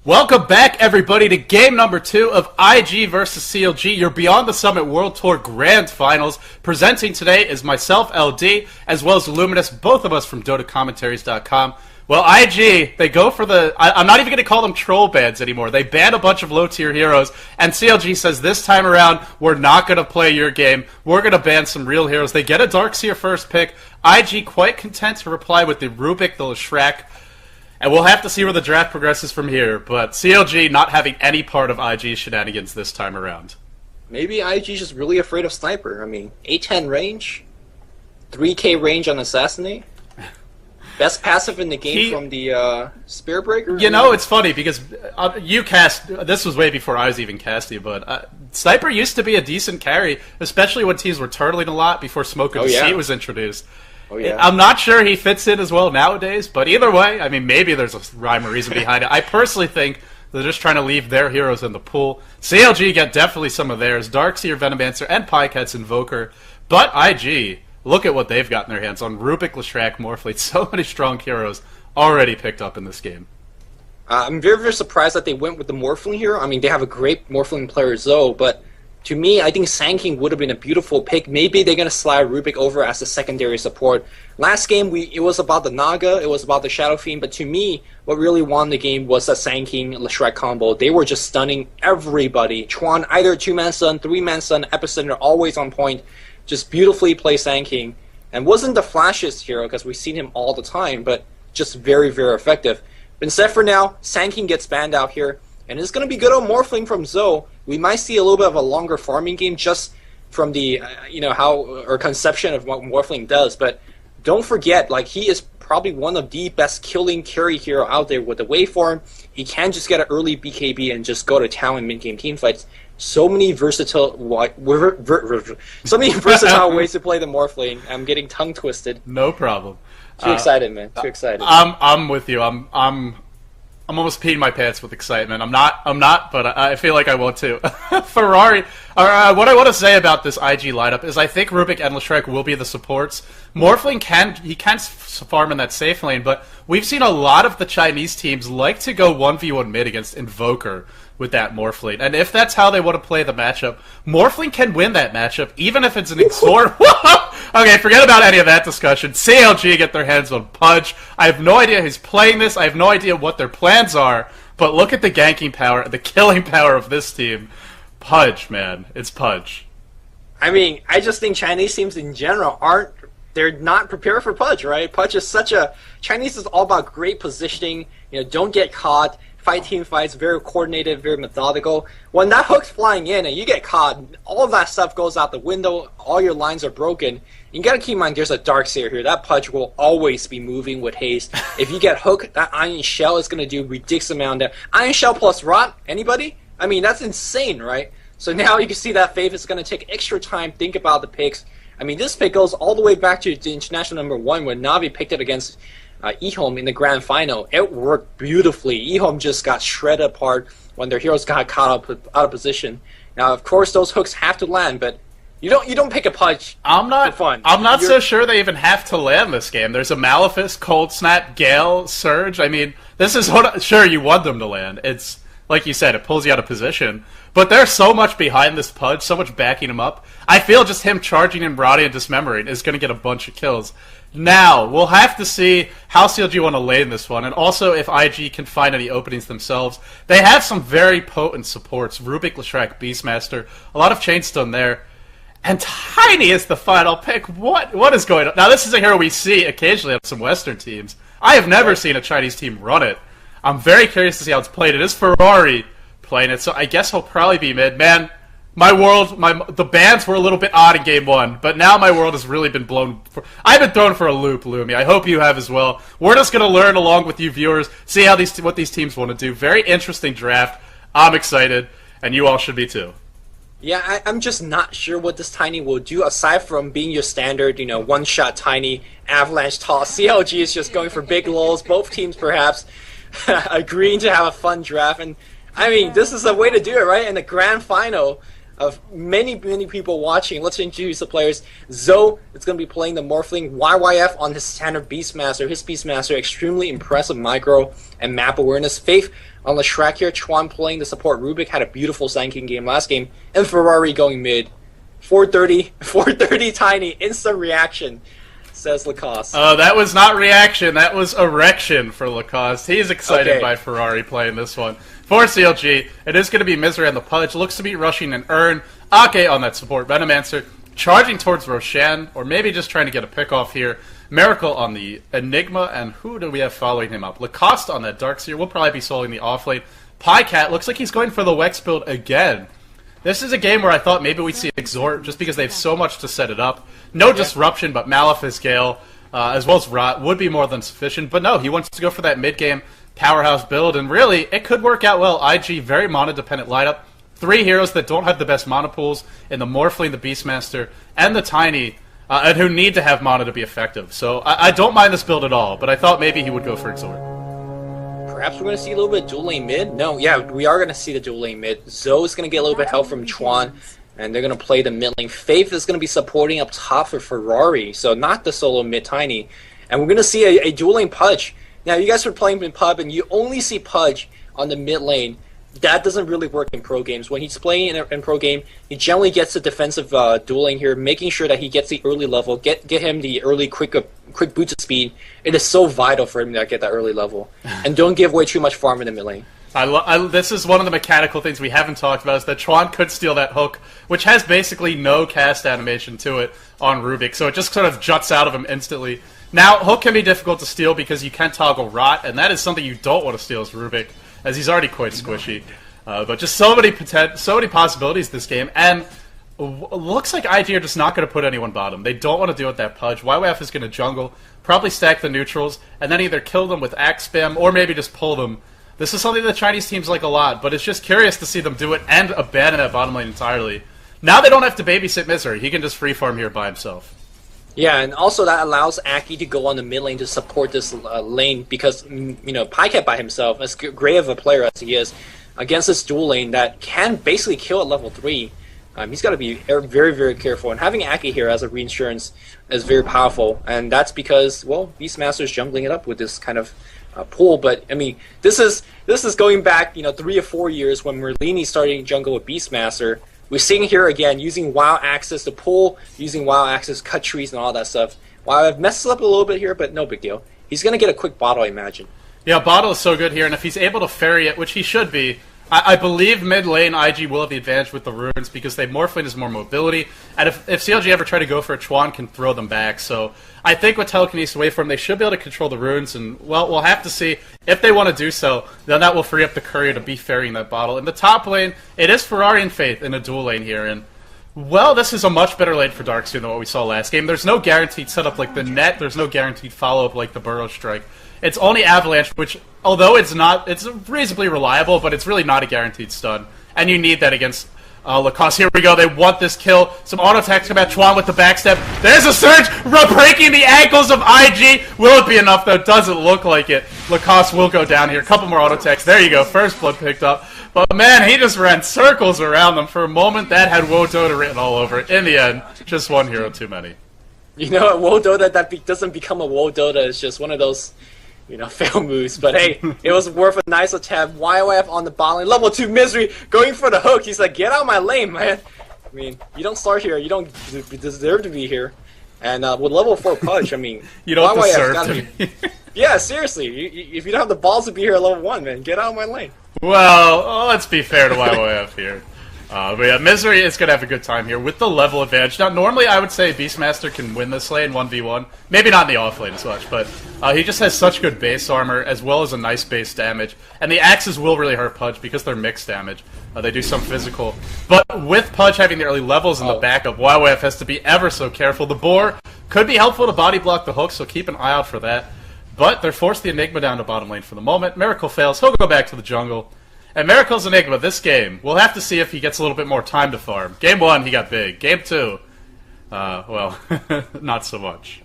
Welcome back, everybody, to game number 2 of IG versus CLG, your Beyond the Summit World Tour Grand Finals. Presenting today is myself, LD, as well as Luminous, both of us from DotaCommentaries.com. Well, IG, they go for the... I'm not even going to call them troll bans anymore. They ban a bunch of low-tier heroes, and CLG says this time around, we're not going to play your game. We're going to ban some real heroes. They get a Darkseer first pick. IG quite content to reply with the Rubik, the Leshrac. And we'll have to see where the draft progresses from here, but CLG not having any part of IG shenanigans this time around. Maybe IG's just really afraid of Sniper. I mean, 810 range, 3k range on Assassinate, best passive in the game from the Spear Breaker. You know, it's funny because you cast, this was way before I was even casting, but Sniper used to be a decent carry, especially when teams were turtling a lot before Smoke of the Sea was introduced. Oh, yeah. I'm not sure he fits in as well nowadays, but either way, I mean, maybe there's a rhyme or reason behind it. I personally think they're just trying to leave their heroes in the pool. CLG get definitely some of theirs. Darkseer, Venomancer, and Pycat's Invoker. But IG, look at what they've got in their hands on Rubik, Leshrac, Morphling. So many strong heroes already picked up in this game. I'm very, very surprised that they went with the Morphling here. I mean, they have a great Morphling player, Zoe, but to me, I think Sand would have been a beautiful pick. Maybe they're going to slide Rubik over as a secondary support. Last game, it was about the Naga, it was about the Shadow Fiend, but to me, what really won the game was the Sand Leshrac combo. They were just stunning everybody. Chuan, either 2-man stun, 3-man stun, Epicenter, always on point. Just beautifully play Sand King. And wasn't the flashiest hero, because we've seen him all the time, but just very, very effective. But instead for now, Sand King gets banned out here. And it's going to be good old Morphling from Zoe. We might see a little bit of a longer farming game just from the, conception of what Morphling does. But don't forget, like, he is probably one of the best killing carry hero out there with the waveform. He can just get an early BKB and just go to town in mid-game teamfights. So many versatile ways to play the Morphling. I'm getting tongue-twisted. No problem. Too excited, man. Too excited. I'm with you. I'm almost peeing my pants with excitement. I'm not, but I feel like I want to. Ferrari, what I want to say about this IG lineup is I think Rubik and Leshrac will be the supports. Morphling can farm in that safe lane, but we've seen a lot of the Chinese teams like to go 1v1 mid against Invoker with that Morphling. And if that's how they want to play the matchup, Morphling can win that matchup, even if it's an Exort. Okay, forget about any of that discussion. CLG get their hands on Pudge. I have no idea who's playing this. I have no idea what their plans are. But look at the ganking power, the killing power of this team. Pudge, man. It's Pudge. I mean, I just think Chinese teams in general they're not prepared for Pudge, right? Pudge is Chinese is all about great positioning, don't get caught, fight team fights, very coordinated, very methodical. When that hook's flying in and you get caught, all of that stuff goes out the window, all your lines are broken. You gotta keep in mind there's a Darkseer here. That Pudge will always be moving with haste. If you get hooked, that Iron Shell is gonna do ridiculous amount of Iron Shell plus Rot, anybody? I mean, that's insane, right? So now you can see that Faith is gonna take extra time, think about the picks. I mean, this pick goes all the way back to the international #1 when Na'Vi picked it against Ehome in the grand final. It worked beautifully. Ehome just got shredded apart when their heroes got caught out of position. Now, of course, those hooks have to land, but you don't pick a Pudge for fun. I'm not so sure they even have to land this game. There's a Malefice, Cold Snap, Gale, Surge. I mean, this is sure you want them to land. It's like you said, it pulls you out of position. But there's so much behind this Pudge, so much backing him up. I feel just him charging in Brody and Dismembering is going to get a bunch of kills. Now, we'll have to see how CLG want to lane this one, and also if IG can find any openings themselves. They have some very potent supports. Rubik, Leshrac, Beastmaster, a lot of chainstone there. And Tiny is the final pick. What is going on? Now, this is a hero we see occasionally on some Western teams. I have never seen a Chinese team run it. I'm very curious to see how it's played. It is Ferrari playing it, so I guess he'll probably be mid. Man, the bans were a little bit odd in game 1, but now my world has really been blown. I've been thrown for a loop, Lumi. I hope you have as well. We're just going to learn along with you viewers, see how what these teams want to do. Very interesting draft. I'm excited, and you all should be too. Yeah, I'm just not sure what this Tiny will do, aside from being your standard, one-shot Tiny, Avalanche toss. CLG is just going for big lulls. Both teams perhaps agreeing to have a fun draft. And, I mean, this is the way to do it, right? In the grand final, of many people watching. Let's introduce the players. Zoe is going to be playing the Morphling. YYF on his standard Beastmaster. His Beastmaster, extremely impressive micro and map awareness. Faith on the Shrek here. Chuan playing the support. Rubik had a beautiful Sanking game last game. And Ferrari going mid. 430 Tiny. Instant reaction, says Lacoste. That was not reaction. That was erection for Lacoste. He's excited by Ferrari playing this one. For CLG, it is going to be Misery on the Pudge. Looks to be rushing an Urn. Ake on that support. Venomancer charging towards Roshan, or maybe just trying to get a pick off here. Miracle on the Enigma, and who do we have following him up? Lacoste on that Darkseer. We'll probably be soloing the offlane. Pycat looks like he's going for the Wex build again. This is a game where I thought maybe we'd see Exhort, just because they have so much to set it up. No disruption, but Malefice Gale, as well as Rot, would be more than sufficient. But no, he wants to go for that mid-game powerhouse build, and really, it could work out well. IG, very mana-dependent lineup. 3 heroes that don't have the best mana pools in the Morphling, the Beastmaster, and the Tiny, and who need to have mana to be effective. So I don't mind this build at all, but I thought maybe he would go for Exhort. Perhaps we're going to see a little bit of dual lane mid? No, yeah, we are going to see the dual lane mid. Zoe's going to get a little bit of help from Chuan, and they're going to play the mid lane. Faith is going to be supporting up top for Ferrari, so not the solo mid Tiny. And we're going to see a dual lane Pudge. Now, you guys are playing in pub, and you only see Pudge on the mid lane. That doesn't really work in pro games. When he's playing in pro game, he generally gets the defensive dueling here, making sure that he gets the early level, get him the early quick boots of speed. It is so vital for him to get that early level. And don't give away too much farm in the mid lane. This is one of the mechanical things we haven't talked about, is that Chuan could steal that hook, which has basically no cast animation to it on Rubik, so it just sort of juts out of him instantly. Now, hook can be difficult to steal because you can toggle Rot, and that is something you don't want to steal as Rubik, as he's already quite squishy. But just so many possibilities this game, and looks like IG are just not going to put anyone bottom. They don't want to deal with that Pudge. YYF is going to jungle, probably stack the neutrals, and then either kill them with axe spam, or maybe just pull them. This is something the Chinese teams like a lot, but it's just curious to see them do it and abandon that bottom lane entirely. Now they don't have to babysit Misery. He can just free farm here by himself. Yeah, and also that allows Aki to go on the mid lane to support this lane, because, Pycat by himself, as great of a player as he is, against this dual lane that can basically kill at level 3, he's got to be very, very careful. And having Aki here as a reinsurance is very powerful, and that's because, well, Beastmaster's jungling it up with this kind of pool. But, I mean, this is going back, 3 or 4 years when Merlini started jungle with Beastmaster. We're seeing here again, using WoW Access to pull, using WoW Access cut trees and all that stuff. WoW I've messed up a little bit here, but no big deal. He's going to get a quick bottle, I imagine. Yeah, bottle is so good here, and if he's able to ferry it, which he should be, I believe mid lane IG will have the advantage with the runes, because they Morphling is more mobility, and if CLG ever try to go for a Chuan, can throw them back. So I think with telekinesis away from, they should be able to control the runes, and well, we'll have to see if they want to do so. Then that will free up the courier to be ferrying that bottle. In the top lane, it is Ferrari and Faith in a dual lane here, and well, this is a much better lane for Darkseer than what we saw last game. There's no guaranteed setup like the net. There's no guaranteed follow-up like the Burrow Strike. It's only Avalanche, which, although it's reasonably reliable, but it's really not a guaranteed stun. And you need that against Lacoste. Here we go. They want this kill. Some auto attacks come at Chuan with the backstep. There's a surge, breaking the ankles of IG. Will it be enough, though? Doesn't look like it. Lacoste will go down here. A couple more auto attacks. There you go. First blood picked up. But man, he just ran circles around them. For a moment, that had Woe Dota written all over it. In the end, just one hero too many. You know, Woe Dota that doesn't become a Woe Dota is just one of those, fail moves. But hey, it was worth a nice attempt. YOF on the bot lane. Level 2 Misery going for the hook. He's like, get out of my lane, man. I mean, you don't start here. You don't deserve to be here. And with level 4 Pudge, I mean, you don't deserve to be. Yeah, seriously. If you don't have the balls to be here at level 1, man, get out of my lane. Well, let's be fair to YYF here. But yeah, Misery is going to have a good time here with the level advantage. Now, normally I would say Beastmaster can win this lane 1v1. Maybe not in the off lane as much, but he just has such good base armor as well as a nice base damage. And the axes will really hurt Pudge because they're mixed damage. They do some physical. But with Pudge having the early levels in the backup, YYF has to be ever so careful. The boar could be helpful to body block the hook, so keep an eye out for that. But they're forced the Enigma down to bottom lane for the moment. Miracle fails. He'll go back to the jungle. And Miracle's Enigma, this game, we'll have to see if he gets a little bit more time to farm. Game 1, he got big. Game 2, well, not so much.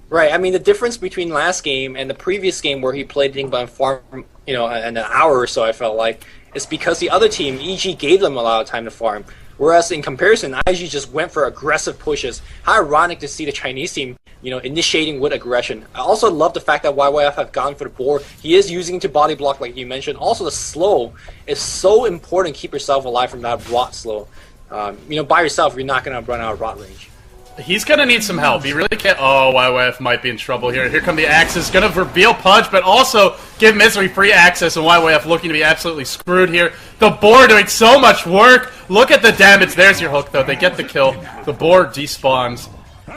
Right, I mean, the difference between last game and the previous game where he played Enigma and farm, in an hour or so, I felt like, is because the other team, EG, gave them a lot of time to farm. Whereas in comparison, IG just went for aggressive pushes. How ironic to see the Chinese team, initiating with aggression. I also love the fact that YYF have gone for the board. He is using to body block, like you mentioned. Also, the slow is so important to keep yourself alive from that rot slow. By yourself, you're not going to run out of rot range. He's going to need some help. He really can't... Oh, YYF might be in trouble here. Here come the axes. Going to reveal Pudge, but also give Misery free access, and YYF looking to be absolutely screwed here. The board doing so much work. Look at the damage. There's your hook, though. They get the kill. The board despawns.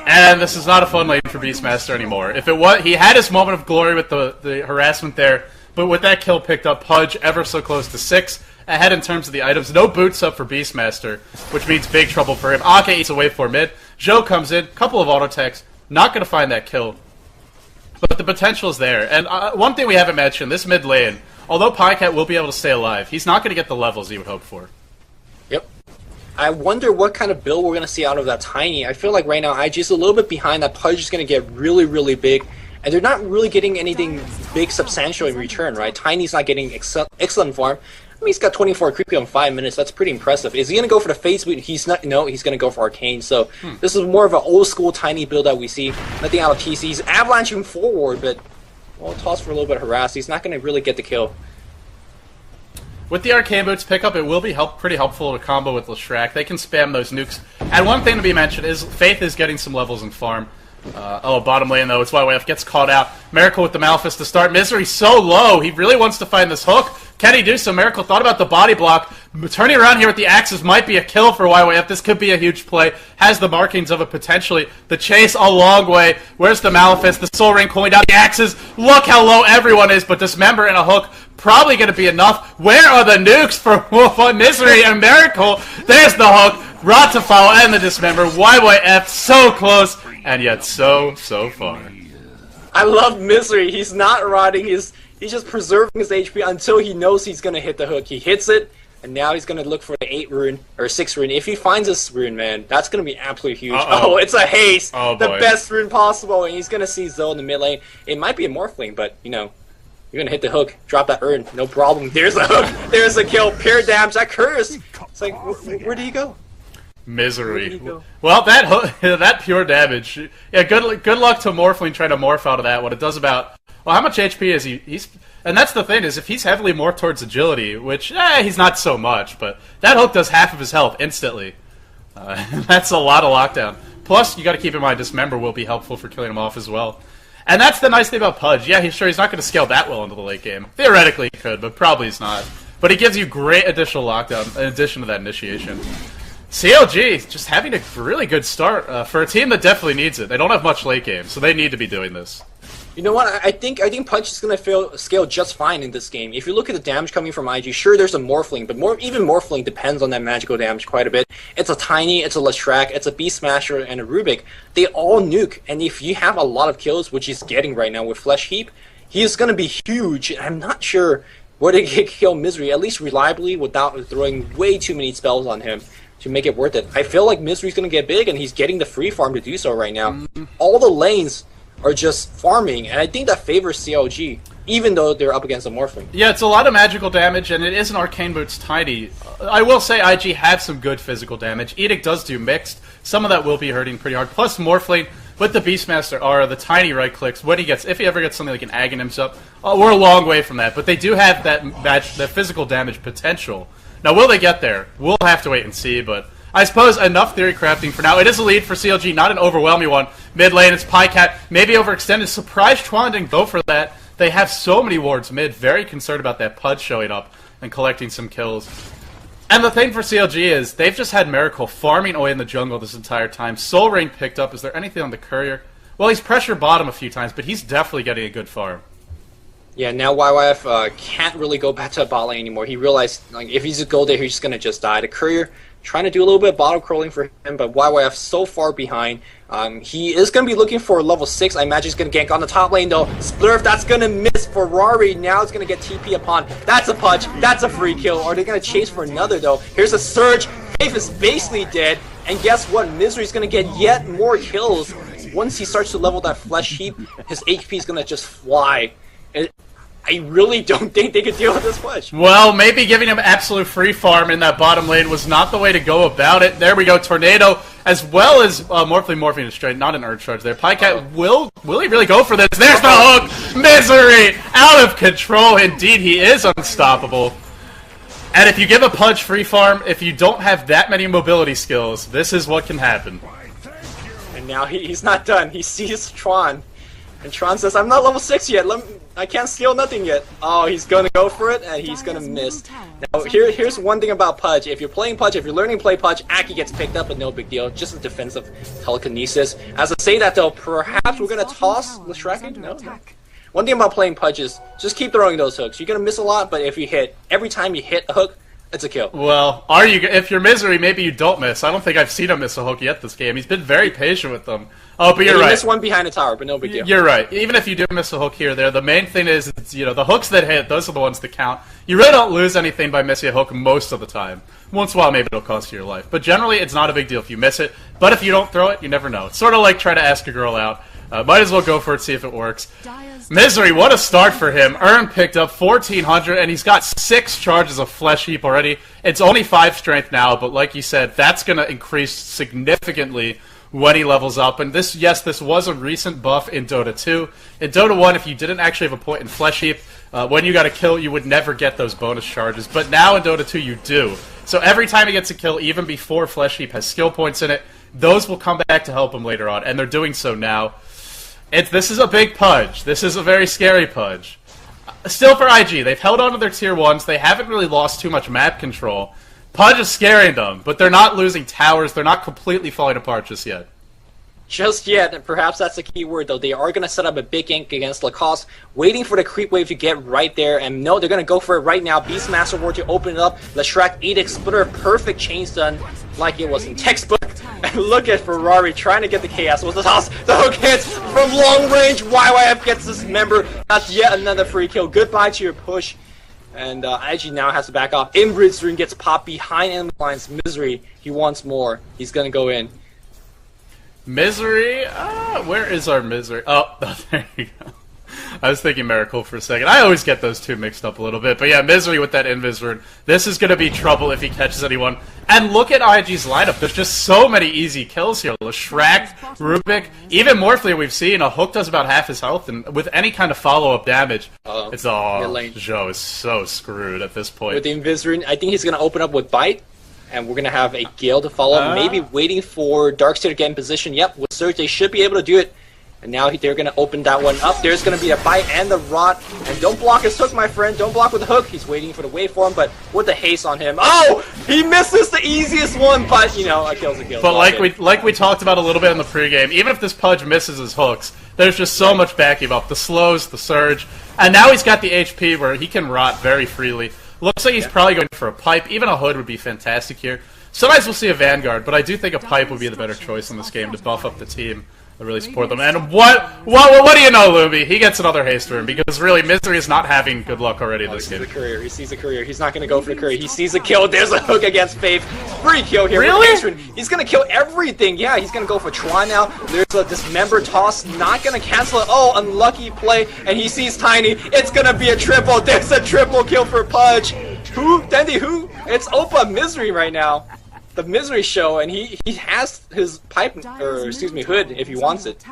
And this is not a fun lane for Beastmaster anymore. If it was... He had his moment of glory with the harassment there, but with that kill picked up, Pudge ever so close to 6. Ahead in terms of the items. No boots up for Beastmaster, which means big trouble for him. Ake eats away for mid. Zhou comes in, couple of auto attacks, not going to find that kill. But the potential is there. And one thing we haven't mentioned, this mid lane, although Pycat will be able to stay alive, he's not going to get the levels he would hope for. Yep. I wonder what kind of build we're going to see out of that Tiny. I feel like right now IG is a little bit behind. That Pudge is going to get really, really big. And they're not really getting anything big, substantial in return, right? Tiny's not getting excellent farm. I mean, he's got 24 creepy on 5 minutes. That's pretty impressive. Is he going to go for the phase boot? He's not. No, he's going to go for Arcane. So this is more of an old school Tiny build that we see. Nothing out of TC. He's avalanching forward, but toss for a little bit of harass. He's not going to really get the kill. With the Arcane Boots pickup, it will be pretty helpful to combo with Leshrac. They can spam those nukes. And one thing to be mentioned is Faith is getting some levels in farm. Bottom lane though, it's YYF gets caught out. Miracle with the Malphus to start. Misery so low, he really wants to find this hook. Can he do so? Miracle thought about the body block. Turning around here with the axes might be a kill for YYF. This could be a huge play. Has the markings of it potentially. The chase a long way. Where's the Malphus? The Soul Ring pulling down the axes. Look how low everyone is, but Dismember and a hook probably going to be enough. Where are the nukes for Misery and Miracle? There's the hook. Rot to follow and the Dismember. YYF so close and yet so far. I love Misery. He's not rotting. He's just preserving his HP until he knows he's going to hit the hook. He hits it, and now he's going to look for the 8 rune, or 6 rune. If he finds this rune, man, that's going to be absolutely huge. Oh, it's a haste! The best rune possible, and he's going to see Zoe in the mid lane. It might be a Morph lane, but, you're going to hit the hook, drop that urn, no problem. There's a hook, there's a kill, pure damage, that curse! It's like, where do you go? Misery. Well, that pure damage. Yeah, good luck to Morphling trying to morph out of that. What it does about... Well, how much HP is he? And that's the thing, is if he's heavily more towards agility, which, he's not so much, but that hook does half of his health instantly. That's a lot of lockdown. Plus, you got to keep in mind, Dismember will be helpful for killing him off as well. And that's the nice thing about Pudge. Yeah, he's not going to scale that well into the late game. Theoretically, he could, but probably he's not. But he gives you great additional lockdown in addition to that initiation. CLG just having a really good start for a team that definitely needs it. They don't have much late game, so they need to be doing this. You know what? I think Punch is going to scale just fine in this game. If you look at the damage coming from IG, sure, there's a Morphling, but even Morphling depends on that magical damage quite a bit. It's a Tiny, it's a Leshrac, it's a Beast Smasher, and a Rubik. They all nuke, and if you have a lot of kills, which he's getting right now with Flesh Heap, he's going to be huge. I'm not sure where to kill Misery, at least reliably, without throwing way too many spells on him to make it worth it. I feel like Misery's going to get big, and he's getting the free farm to do so right now. All the lanes are just farming, and I think that favors CLG, even though they're up against a Morphling. Yeah, it's a lot of magical damage, and it is an Arcane Boots Tiny. I will say IG have some good physical damage. Edict does do mixed. Some of that will be hurting pretty hard. Plus Morphling with the Beastmaster aura, the tiny right clicks, if he ever gets something like an Aghanims up, we're a long way from that, but they do have that physical damage potential. Now, will they get there? We'll have to wait and see, but I suppose enough theory crafting for now. It is a lead for CLG, not an overwhelming one. Mid lane, it's Pycat, maybe overextended. Surprise Chuan didn't go for that. They have so many wards mid, very concerned about that Pudge showing up and collecting some kills. And the thing for CLG is, they've just had Miracle farming away in the jungle this entire time. Soul Ring picked up. Is there anything on the courier? Well, he's pressured bottom a few times, but he's definitely getting a good farm. Yeah, now YYF can't really go back to a bot lane anymore. He realized, like, if he's a gold there, he's just going to just die. The courier trying to do a little bit of bottom crawling for him, but YYF so far behind. He is going to be looking for level 6. I imagine he's going to gank on the top lane, though. Splurf, that's going to miss. Ferrari now is going to get TP upon. That's a Pudge. That's a free kill. Or they're going to chase for another, though. Here's a Surge. Faith is basically dead. And guess what? Misery's going to get yet more kills. Once he starts to level that Flesh Heap, his HP is going to just fly. I really don't think they could deal with this push. Well, maybe giving him absolute free farm in that bottom lane was not the way to go about it. There we go, Tornado, as well as Morphling straight, not an Earth Charge there. Pycat, will he really go for this? There's the hook! Misery! Out of control, indeed he is unstoppable. And if you give a Pudge free farm, if you don't have that many mobility skills, this is what can happen. And now he's not done. He sees Tron. And Tron says, I'm not level 6 yet. I can't steal nothing yet. Oh, he's gonna go for it, and he's gonna miss. Now, here's one thing about Pudge. If you're playing Pudge, if you're learning to play Pudge, Aki gets picked up, but no big deal. Just a defensive telekinesis. As I say that, though, perhaps we're gonna toss the Shrek? No. One thing about playing Pudge is just keep throwing those hooks. You're gonna miss a lot, but if you hit, every time you hit a hook, it's a kill. Well, if you're Misery, maybe you don't miss. I don't think I've seen him miss a hook yet this game. He's been very patient with them. Oh, but you're right. He missed one behind the tower, but no big deal. You're right. Even if you do miss a hook here or there, the main thing is, the hooks that hit, those are the ones that count. You really don't lose anything by missing a hook most of the time. Once in a while, maybe it'll cost you your life. But generally, it's not a big deal if you miss it. But if you don't throw it, you never know. It's sort of like trying to ask a girl out. Might as well go for it, see if it works. Misery, what a start for him. Earn picked up 1,400, and he's got 6 charges of Flesh Heap already. It's only 5 strength now, but like you said, that's going to increase significantly when he levels up. And this was a recent buff in Dota 2. In Dota 1, if you didn't actually have a point in Flesh Heap, when you got a kill, you would never get those bonus charges. But now in Dota 2, you do. So every time he gets a kill, even before Flesh Heap has skill points in it, those will come back to help him later on, and they're doing so now. This is a big Pudge. This is a very scary Pudge. Still for IG, they've held on to their tier 1s. They haven't really lost too much map control. Pudge is scaring them, but they're not losing towers. They're not completely falling apart just yet. Just yet, and perhaps that's the key word, though. They are going to set up a big gank against Lacoste, waiting for the creep wave to get right there, and no, they're going to go for it right now. Beastmaster War to open it up. Leshrac Edict Splitter, perfect chain stun, like it was in textbook. And look at Ferrari trying to get the chaos with the toss. The hook hits from long range. YYF gets this member. That's yet another free kill. Goodbye to your push. And IG now has to back off. Invictus gets popped behind enemy lines. Misery, he wants more. He's going to go in. Misery? Where is our Misery? Oh, there you go. I was thinking Miracle for a second. I always get those two mixed up a little bit. But yeah, Misery with that Invis rune. This is going to be trouble if he catches anyone. And look at IG's lineup. There's just so many easy kills here. Leshrac, Rubik, even Morphling we've seen. A hook does about half his health. And with any kind of follow-up damage, Joe is so screwed at this point. With the Invis rune, I think he's going to open up with Bite. And we're going to have a Gale to follow. Maybe waiting for Darkseer to get in position. Yep, with Surge, they should be able to do it. And now they're going to open that one up. There's going to be a Bite and the Rot. And don't block his hook, my friend. Don't block with the hook. He's waiting for the waveform, but with the haste on him. Oh! He misses the easiest one, but, you know, a kill's a kill. But like we talked about a little bit in the pregame, even if this Pudge misses his hooks, there's just so much backing up. The slows, the Surge. And now he's got the HP where he can Rot very freely. Looks like he's probably going for a Pipe. Even a Hood would be fantastic here. Sometimes we'll see a Vanguard, but I do think a Pipe would be the better choice in this game to buff up the team and really support them. And what do you know, Luby? He gets another haste rune because really Misery is not having good luck already this game. He sees a courier. He's not going to go for the courier. He sees a kill. There's a hook against Faith. Free kill here. Really? He's going to kill everything. Yeah, he's going to go for Tron now. There's a Dismember toss. Not going to cancel it. Oh, unlucky play. And he sees Tiny. It's going to be a triple. There's a triple kill for Pudge. Who? Dendi, who? It's Opa Misery right now. The Misery show, and he has his hood if he wants it.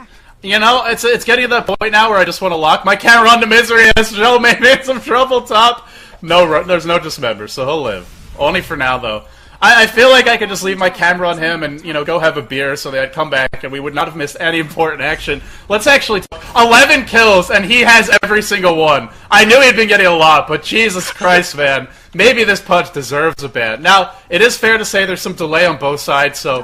You know, it's getting to that point now where I just want to lock my camera onto Misery and show maybe in some trouble top. No, there's no Dismember, so he'll live. Only for now, though. I feel like I could just leave my camera on him and, you know, go have a beer so that I'd come back and we would not have missed any important action. Let's actually talk. 11 kills, and he has every single one. I knew he'd been getting a lot, but Jesus Christ, man. Maybe this Pudge deserves a ban. Now, it is fair to say there's some delay on both sides, so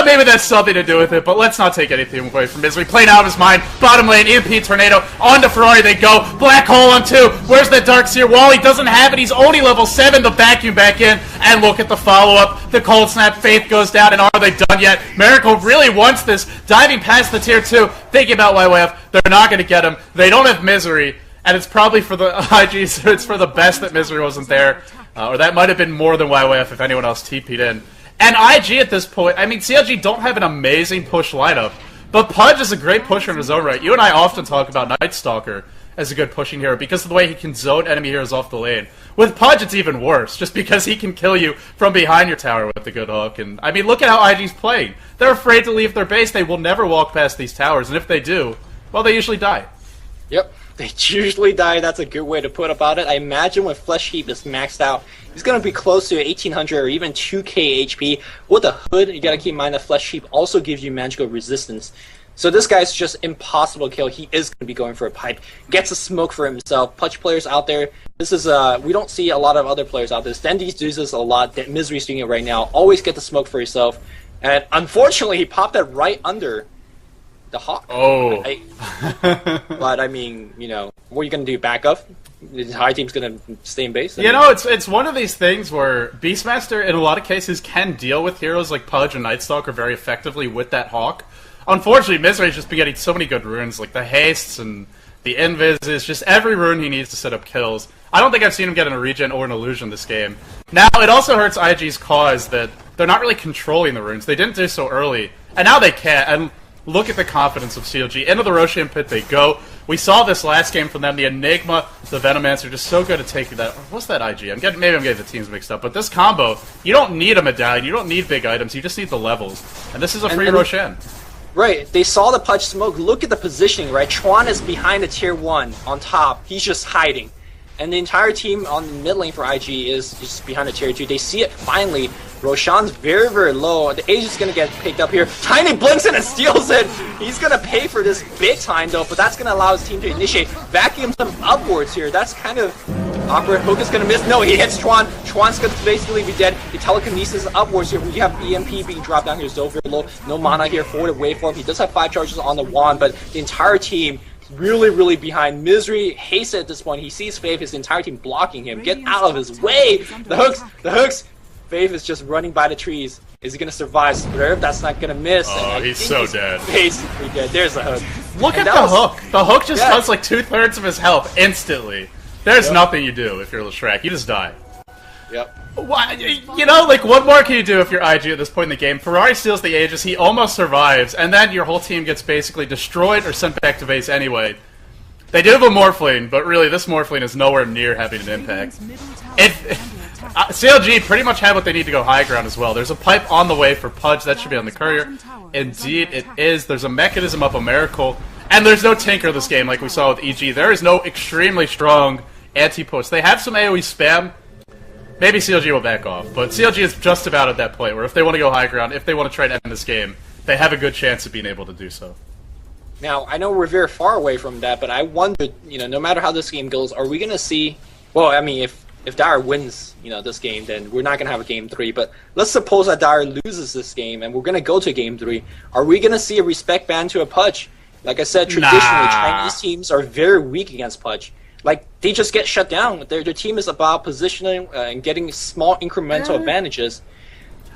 maybe that's something to do with it, but let's not take anything away from Misery. Playing out of his mind. Bottom lane, EMP Tornado. On to Ferrari they go. Black Hole on 2. Where's the Darkseer wall? He doesn't have it. He's only level 7. The vacuum back in. And look at the follow-up. The Cold Snap. Faith goes down, and are they done yet? Miracle really wants this. Diving past the tier 2. Thinking about YYF. They're not going to get him. They don't have Misery. And it's probably for the IG, so it's for the best that Misery wasn't there. Or that might have been more than YYF if anyone else TP'd in. And IG at this point, I mean, CLG don't have an amazing push lineup, but Pudge is a great pusher in his own right. You and I often talk about Night Stalker, as a good pushing hero because of the way he can zone enemy heroes off the lane. With Pudge, it's even worse, just because he can kill you from behind your tower with a good hook. And I mean, look at how IG's playing. They're afraid to leave their base. They will never walk past these towers, and if they do, well, they usually die. Yep, they usually die. That's a good way to put about it. I imagine when Flesh Heap is maxed out, he's going to be close to 1800 or even 2k HP. With a hood, you got to keep in mind that Flesh Heap also gives you magical resistance. So this guy's just impossible to kill. He is going to be going for a pipe. Gets a smoke for himself. Pudge players out there, this is we don't see a lot of other players out there. Dendy does this a lot. Misery's doing it right now. Always get the smoke for yourself. And unfortunately, he popped that right under the Hawk. Oh. But I mean, you know, what are you going to do? Back up? The high team's going to stay in base? You know, it's one of these things where Beastmaster, in a lot of cases, can deal with heroes like Pudge and Nightstalker very effectively with that Hawk. Unfortunately, Misery's just been getting so many good runes, like the hastes and the invises, just every rune he needs to set up kills. I don't think I've seen him get a regen or an illusion this game. Now, it also hurts IG's cause that they're not really controlling the runes. They didn't do so early, and now they can't. And look at the confidence of CLG. Into the Roshan pit they go. We saw this last game from them. The Enigma, the Venomancer, just so good at taking that. What's that IG? Maybe I'm getting the teams mixed up. But this combo, you don't need a medallion. You don't need big items. You just need the levels. And this is a free Roshan. Right, they saw the Pudge smoke. Look at the positioning, right? Chuan is behind the tier 1 on top. He's just hiding. And the entire team on the mid lane for IG is just behind the tier 2. They see it finally. Roshan's very, very low. The Age is going to get picked up here. Tiny blinks in and steals it. He's going to pay for this big time, though, but that's going to allow his team to initiate. Vacuums him upwards here. That's kind of awkward. Hook is going to miss. No, he hits Chuan. Chuan's going to basically be dead. The telekinesis upwards here. We have EMP being dropped down here. So very low. No mana here for the waveform. He does have 5 charges on the wand, but the entire team really, really behind. Misery hates it at this point. He sees Faith, his entire team blocking him. Get out of his way! The hooks! Faith is just running by the trees. Is he going to survive? Swerve, that's not going to miss. Oh, he's so dead. Basically dead. There's the hook. Look at the hook. The hook just does like 2/3 of his health instantly. There's nothing you do if you're Shrek. You just die. Yep. Why, you know, like, what more can you do if you're IG at this point in the game? Ferrari steals the Aegis, he almost survives, and then your whole team gets basically destroyed or sent back to base anyway. They do have a Morphling, but really this Morphling is nowhere near having an impact. CLG pretty much had what they need to go high ground as well. There's a pipe on the way for Pudge, that should be on the courier. Indeed it is. There's a mechanism up a Miracle, and there's no Tinker this game like we saw with EG. There is no extremely strong anti-push. They have some AoE spam. Maybe CLG will back off, but CLG is just about at that point where if they want to go high ground, if they want to try to end this game, they have a good chance of being able to do so. Now, I know we're very far away from that, but I wonder, you know, no matter how this game goes, are we going to see... Well, I mean, if Dire wins, you know, this game, then we're not going to have a Game 3, but let's suppose that Dire loses this game and we're going to go to Game 3. Are we going to see a respect ban to a Pudge? Like I said, traditionally, Chinese teams are very weak against Pudge. Like, they just get shut down. Their team is about positioning and getting small incremental advantages.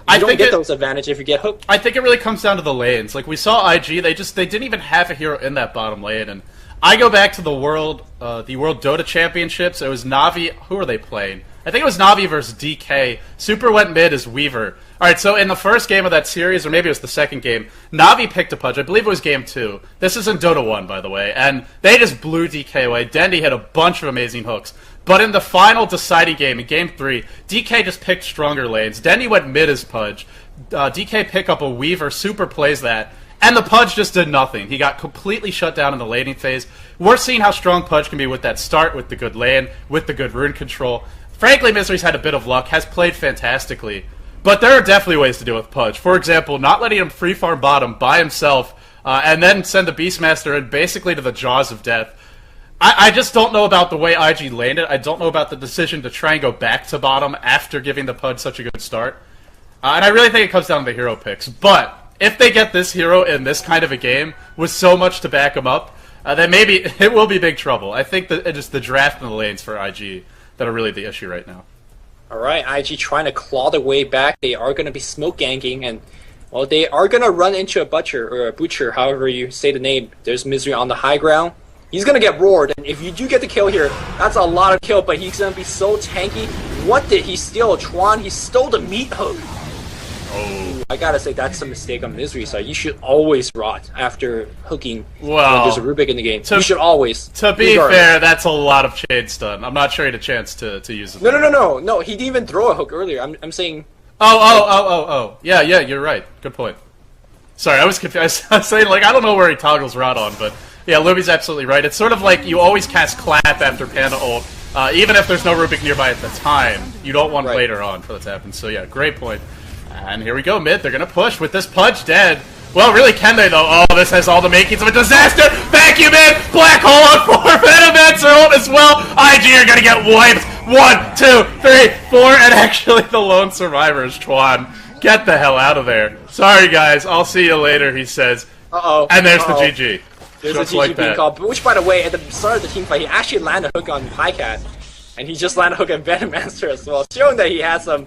You don't get those advantages if you get hooked. I think it really comes down to the lanes. Like, we saw IG, they didn't even have a hero in that bottom lane. And I go back to the World Dota Championships. It was Na'Vi. Who are they playing? I think it was Na'Vi versus DK. Super went mid as Weaver. Alright, so in the first game of that series, or maybe it was the second game, Na'Vi picked a Pudge. I believe it was game 2. This is in Dota 1, by the way. And they just blew DK away. Dendy hit a bunch of amazing hooks. But in the final deciding game, in game 3, DK just picked stronger lanes. Dendy went mid as Pudge. DK pick up a Weaver, Super plays that. And the Pudge just did nothing. He got completely shut down in the laning phase. We're seeing how strong Pudge can be with that start, with the good lane, with the good rune control. Frankly, Misery's had a bit of luck, has played fantastically. But there are definitely ways to deal with Pudge. For example, not letting him free farm bottom by himself, and then send the Beastmaster in basically to the jaws of death. I just don't know about the way IG landed. I don't know about the decision to try and go back to bottom after giving the Pudge such a good start. And I really think it comes down to the hero picks. But if they get this hero in this kind of a game with so much to back him up, then maybe it will be big trouble. I think that it's the draft and the lanes for IG that are really the issue right now. Alright, IG trying to claw their way back. They are going to be smoke ganking, and well, they are going to run into a butcher, or a butcher, however you say the name. There's Misery on the high ground. He's going to get roared, and if you do get the kill here, that's a lot of kill, but he's going to be so tanky. What did he steal? Chuan, he stole the meat hook. Oh. I gotta say that's a mistake on Misery side. You should always rot after hooking when Well, there's a Rubik in the game. You should always. To be fair, that's a lot of chain stun. I'm not sure he had a chance to use it. No. He didn't even throw a hook earlier. I'm saying. Oh. Yeah, you're right. Good point. Sorry, I was confused. I was saying, like, I don't know where he toggles rot on, but yeah, Luby's absolutely right. It's sort of like you always cast Clap after Panda ult, even if there's no Rubik nearby at the time. You don't want later on for that to happen. So yeah, great point. And here we go, mid. They're gonna push with this Pudge dead. Well, really, can they, though? Oh, this has all the makings of a disaster! Vacuum in! Black hole on 4! Venomancer ult as well! IG are gonna get wiped! 1, 2, 3, 4, and actually the lone survivor is Chuan. Get the hell out of there. Sorry, guys. I'll see you later, he says. Uh-oh. And there's the GG. There's Just a GG like being that. called. Which, by the way, at the start of the team fight, he actually landed a hook on Pycat. And he just landed a hook on Venomancer as well, showing that he has some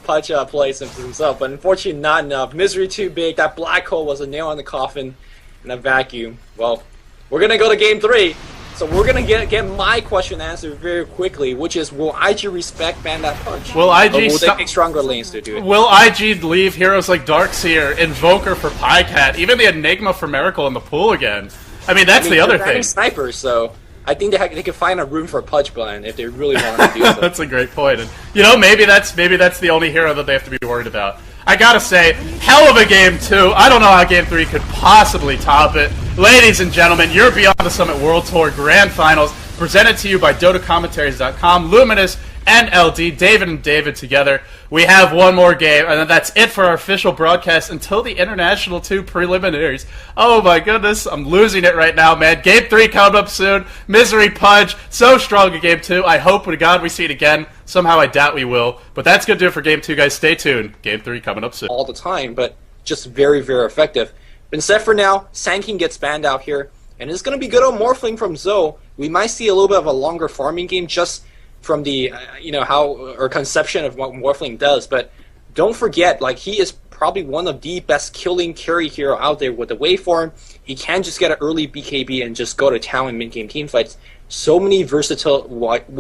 punch plays himself. But unfortunately, not enough. Misery too big. That black hole was a nail in the coffin. And a vacuum. Well, we're going to go to game 3. So we're going to get my question answered very quickly, which is, will IG respect ban that punch? Will IG or will they pick stronger lanes to do it? Will IG leave heroes like Darkseer, Invoker for Pycat, even the Enigma for Miracle in the pool again? I mean, that's the other thing. Snipers, so I think they could find a room for a punch ban if they really want to do so. That's a great point. And, you know, maybe that's the only hero that they have to be worried about. I gotta say, hell of a game 2. I don't know how game 3 could possibly top it. Ladies and gentlemen, you're Beyond the Summit World Tour Grand Finals, presented to you by DotaCommentaries.com, Luminous, and LD, David and David together. We have one more game, and then that's it for our official broadcast until the International 2 preliminaries. Oh my goodness, I'm losing it right now, man. Game 3 coming up soon. Misery Pudge, so strong in game 2. I hope to God we see it again. Somehow I doubt we will. But that's going to do it for game 2, guys. Stay tuned. Game 3 coming up soon. All the time, but just very, very effective. Been set for now. Sanking gets banned out here, and it's going to be good on Morphling from Zoe. We might see a little bit of a longer farming game just from the, how, or conception of what Morphling does, but don't forget, like, he is probably one of the best killing carry hero out there with the waveform. He can just get an early BKB and just go to town in mid-game teamfights. So many versatile ways to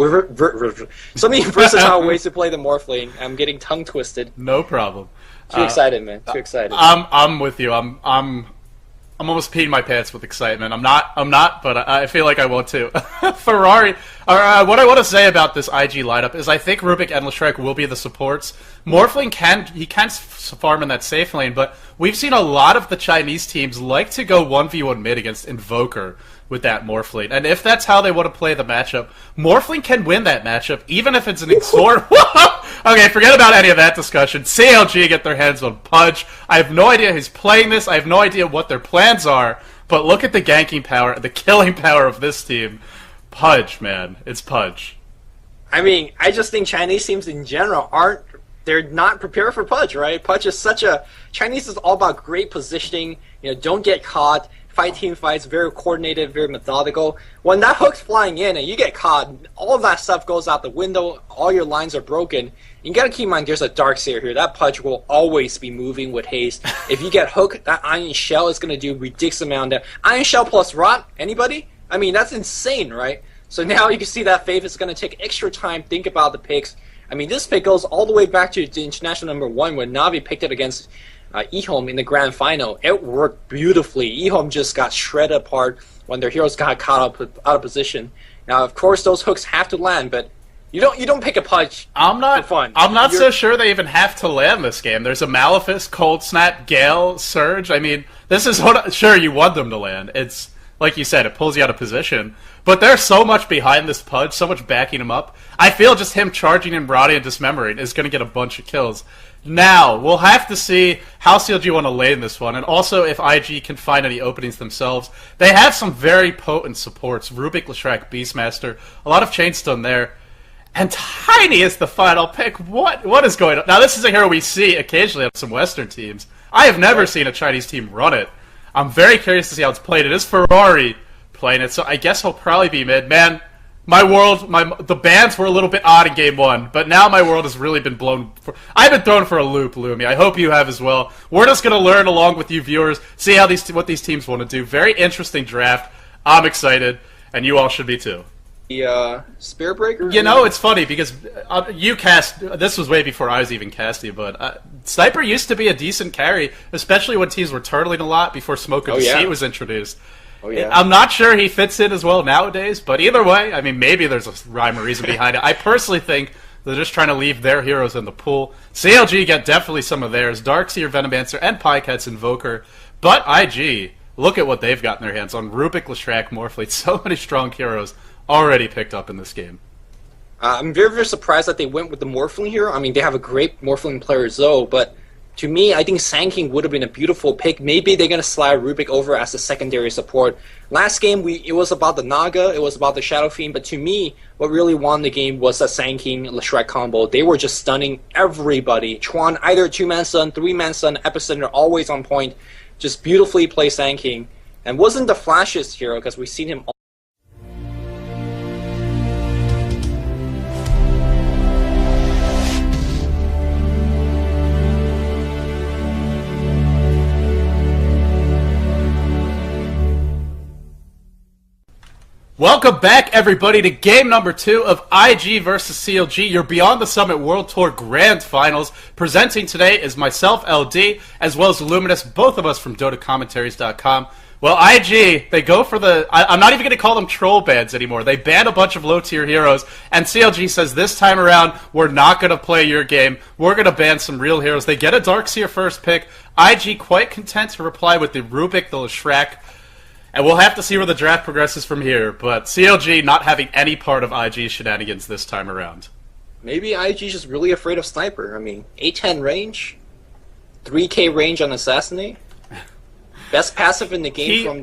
play the Morphling. I'm getting tongue twisted. No problem. Too excited, man. Too excited. I'm with you. I'm almost peeing my pants with excitement. I'm not, but I feel like I want to. Ferrari. What I want to say about this IG lineup is I think Rubik and Leshrac will be the supports. Morphling can farm in that safe lane, but we've seen a lot of the Chinese teams like to go 1v1 mid against Invoker with that Morphling. And if that's how they want to play the matchup, Morphling can win that matchup, even if it's an Exort. Okay, forget about any of that discussion. CLG get their hands on Pudge. I have no idea who's playing this. I have no idea what their plans are. But look at the ganking power, the killing power of this team. Pudge, man. It's Pudge. I mean, I just think Chinese teams in general they're not prepared for Pudge, right? Pudge is Chinese is all about great positioning, don't get caught, fight team fights, very coordinated, very methodical. When that hook's flying in and you get caught, all of that stuff goes out the window, all your lines are broken. You gotta keep in mind there's a Darkseer here. That Pudge will always be moving with haste. If you get hooked, that Iron Shell is gonna do ridiculous amount of Iron Shell plus Rot, anybody? I mean, that's insane, right? So now you can see that Faith is gonna take extra time, think about the picks. I mean, this pick goes all the way back to the international #1 when Navi picked it against Ehome in the grand final. It worked beautifully. Ehome just got shredded apart when their heroes got caught up out of position. Now, of course, those hooks have to land, but you don't pick a Pudge for fun. I'm not so sure they even have to land this game. There's a Malefice, Cold Snap, Gale, Surge. I mean, this is sure you want them to land. It's like you said, it pulls you out of position. But there's so much behind this Pudge, so much backing him up. I feel just him charging in Brody and dismembering is going to get a bunch of kills. Now, we'll have to see how CLG want to lane this one, and also if IG can find any openings themselves. They have some very potent supports. Rubik, Leshrac, Beastmaster, a lot of chainstone there. And Tiny is the final pick. What is going on? Now, this is a hero we see occasionally on some Western teams. I have never seen a Chinese team run it. I'm very curious to see how it's played. It is Ferrari playing it, so I guess he'll probably be mid. Man, the bans were a little bit odd in game 1, but now my world has really been blown. I've been thrown for a loop, Lumi. I hope you have as well. We're just going to learn along with you viewers, see what these teams want to do. Very interesting draft. I'm excited, and you all should be too. Spear Breaker? You know, it's funny because you cast. This was way before I was even casting, but Sniper used to be a decent carry, especially when teams were turtling a lot before Smoke of the Sea was introduced. Oh, yeah. I'm not sure he fits in as well nowadays, but either way, I mean, maybe there's a rhyme or reason behind it. I personally think they're just trying to leave their heroes in the pool. CLG get definitely some of theirs. Darkseer, Venomancer, and Pycat's Invoker. But IG, look at what they've got in their hands on Rubik, Leshrac, Morphlete. So many strong heroes already picked up in this game. I'm very, very surprised that they went with the Morphling here. I mean, they have a great Morphling player, Zoe, but to me, I think Sand would have been a beautiful pick. Maybe they're going to slide Rubik over as a secondary support. Last game, it was about the Naga, it was about the Shadow Fiend, but to me, what really won the game was the Sand Leshrac combo. They were just stunning everybody. Chuan, either 2-man stun, 3-man stun, Epicenter, always on point. Just beautifully play Sand King. And wasn't the flashiest hero, because we've seen him all. Welcome back, everybody, to game number 2 of IG versus CLG, your Beyond the Summit World Tour Grand Finals. Presenting today is myself, LD, as well as Luminous, both of us from DotaCommentaries.com. Well, IG, they go for the... I'm not even going to call them troll bans anymore. They ban a bunch of low-tier heroes, and CLG says this time around, we're not going to play your game. We're going to ban some real heroes. They get a Darkseer first pick. IG quite content to reply with the Rubik, the Leshrac. And we'll have to see where the draft progresses from here, but CLG not having any part of IG shenanigans this time around. Maybe IG's just really afraid of Sniper. I mean, 810 range, 3k range on Assassinate. Best passive in the game from the